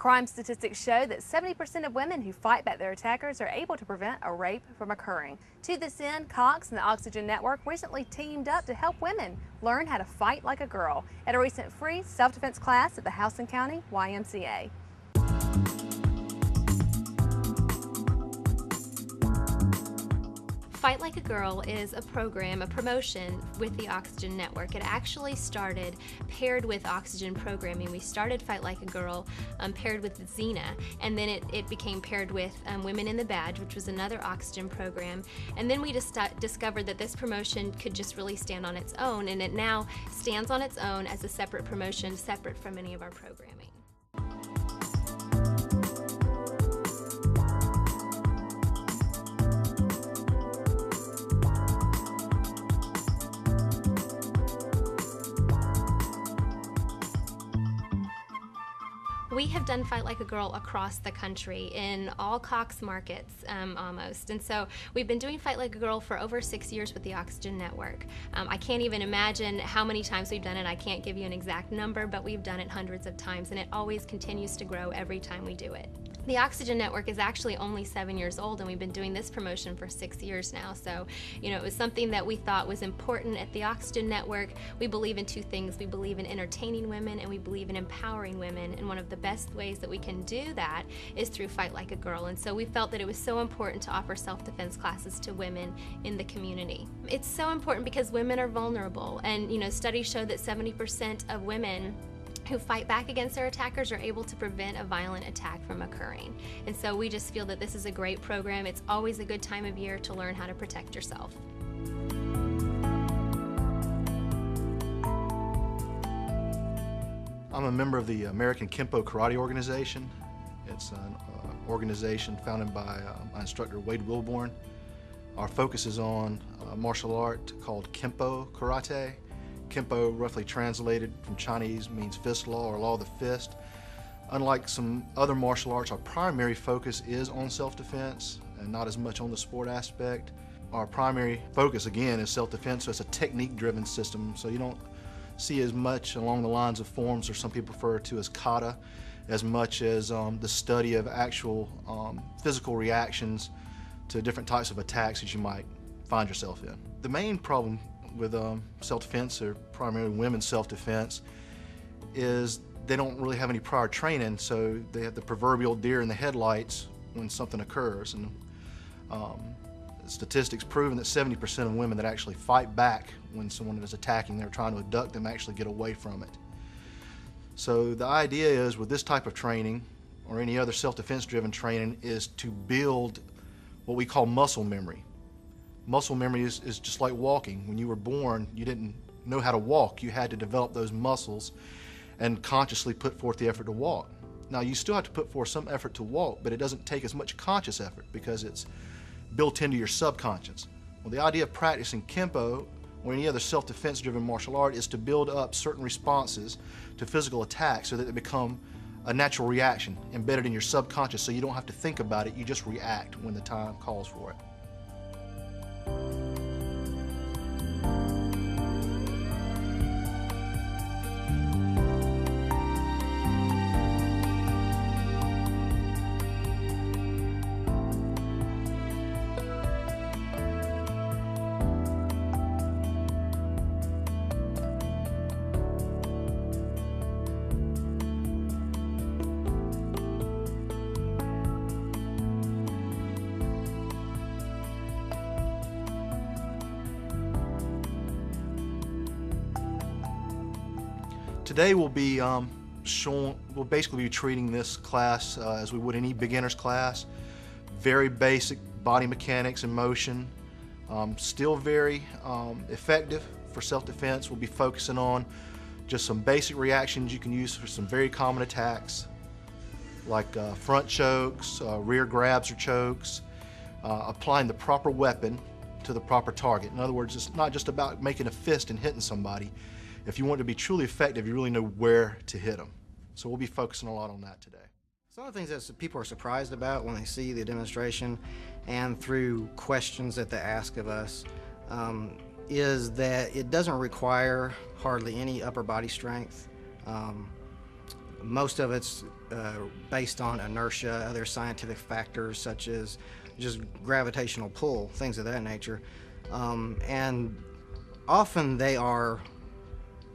Crime statistics show that 70% of women who fight back their attackers are able to prevent a rape from occurring. To this end, Cox and the Oxygen Network recently teamed up to help women learn how to fight like a girl at a recent free self-defense class at the House and County YMCA. Fight Like a Girl is a program, a promotion with the Oxygen Network. It actually started paired with Oxygen programming. We started Fight Like a Girl paired with Xena, and then it became paired with Women in the Badge, which was another Oxygen program. And then we just discovered that this promotion could just really stand on its own, and it now stands on its own as a separate promotion, separate from any of our programming. We have done Fight Like a Girl across the country in all Cox markets almost. And so we've been doing Fight Like a Girl for over 6 years with the Oxygen Network. I can't even imagine how many times we've done it. I can't give you an exact number, but we've done it hundreds of times, and it always continues to grow every time we do it. The Oxygen Network is actually only 7 years old, and we've been doing this promotion for 6 years now. So, it was something that we thought was important at the Oxygen Network. We believe in two things. We believe in entertaining women, and we believe in empowering women. And one of the best ways that we can do that is through Fight Like a Girl. And so we felt that it was so important to offer self-defense classes to women in the community. It's so important because women are vulnerable, and studies show that 70% of women who fight back against their attackers are able to prevent a violent attack from occurring. And so we just feel that this is a great program. It's always a good time of year to learn how to protect yourself. I'm a member of the American Kenpo Karate Organization. It's an organization founded by my instructor, Wade Wilborn. Our focus is on martial art called Kenpo Karate. Kenpo, roughly translated from Chinese, means fist law or law of the fist. Unlike some other martial arts, our primary focus is on self-defense and not as much on the sport aspect. Our primary focus, again, is self-defense, so it's a technique-driven system, so you don't see as much along the lines of forms, or some people refer to as kata, as much as the study of actual physical reactions to different types of attacks that you might find yourself in. The main problem with self-defense, or primarily women's self-defense, is they don't really have any prior training, so they have the proverbial deer in the headlights when something occurs. And statistics proving that 70% of women that actually fight back when someone is attacking, they're trying to abduct them, actually get away from it. So the idea is, with this type of training, or any other self-defense driven training, is to build what we call muscle memory. Muscle memory is just like walking. When you were born, you didn't know how to walk. You had to develop those muscles and consciously put forth the effort to walk. Now, you still have to put forth some effort to walk, but it doesn't take as much conscious effort because it's built into your subconscious. Well, the idea of practicing Kenpo or any other self-defense driven martial art is to build up certain responses to physical attacks so that they become a natural reaction embedded in your subconscious, so you don't have to think about it, you just react when the time calls for it. Today we'll be we'll basically be treating this class as we would any beginner's class. Very basic body mechanics and motion, still very effective for self-defense. We'll be focusing on just some basic reactions you can use for some very common attacks, like front chokes, rear grabs or chokes, applying the proper weapon to the proper target. In other words, it's not just about making a fist and hitting somebody. If you want to be truly effective, you really know where to hit them. So we'll be focusing a lot on that today. Some of the things that people are surprised about when they see the demonstration and through questions that they ask of us is that it doesn't require hardly any upper body strength. Most of it's based on inertia, other scientific factors such as just gravitational pull, things of that nature. And often they are,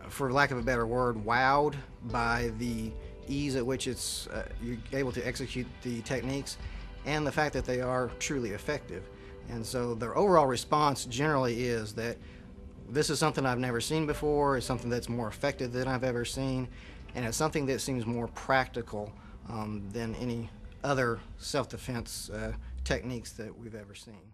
for lack of a better word, wowed by the ease at which you're able to execute the techniques and the fact that they are truly effective. And so their overall response generally is that this is something I've never seen before, it's something that's more effective than I've ever seen, and it's something that seems more practical than any other self-defense techniques that we've ever seen.